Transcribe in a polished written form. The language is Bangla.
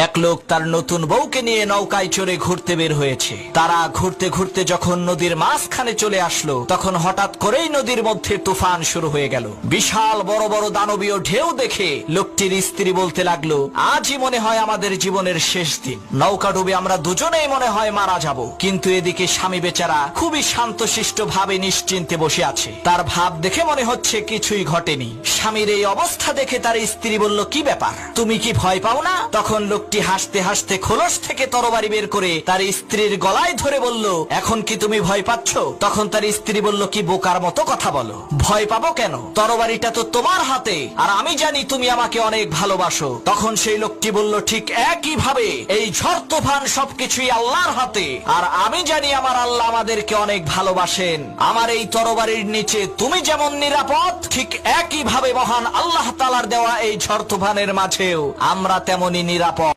এক লোক তার নতুন বউকে নিয়ে নৌকায় চড়ে ঘুরতে বের হয়েছে। তারা ঘুরতে ঘুরতে যখন নদীর মাঝখানে চলে আসলো, তখন হঠাৎ করেই নদীর মধ্যে তুফান শুরু হয়ে গেল। বিশাল বড় বড় দানবীয় ঢেউ দেখে লোকটির স্ত্রী বলতে লাগলো, আজই মনে হয় আমাদের জীবনের শেষ দিন। নৌকা ডুবে আমরা দুজনেই মনে হয় মারা যাব। কিন্তু এদিকে স্বামী বেচারা খুবই শান্তশিষ্ট ভাবে নিশ্চিন্তে বসে আছে। তার ভাব দেখে মনে হচ্ছে কিছুই ঘটেনি। স্বামীর এই অবস্থা দেখে তার স্ত্রী বলল, কি ব্যাপার, তুমি কি ভয় পাও না? তখন লোকটি হাসতে হাসতে খোলস থেকে তরবারি বের করে তার স্ত্রীর গলায় ধরে বলল, এখন কি তুমি ভয় পাচ্ছ? তখন তার স্ত্রী বলল, কি বোকার মতো কথা বলো, ভয় পাবো কেন? তরবারিটা তো তোমার হাতে, আর আমি জানি তুমি আমাকে অনেক ভালোবাসো। তখন সেই লোকটি বলল, ঠিক একই ভাবে এই ঝড় তুফান সবকিছুই আল্লাহর হাতে, আর আমি জানি আমার আল্লাহ আমাদেরকে অনেক ভালোবাসেন। আমার এই তরবারির নিচে তুমি যেমন নিরাপদ, ঠিক একই ভাবে মহান আল্লাহ তাআলার দেওয়া এই ঝড় তুফানের মাঝেও আমরা তেমনি নিরাপদ।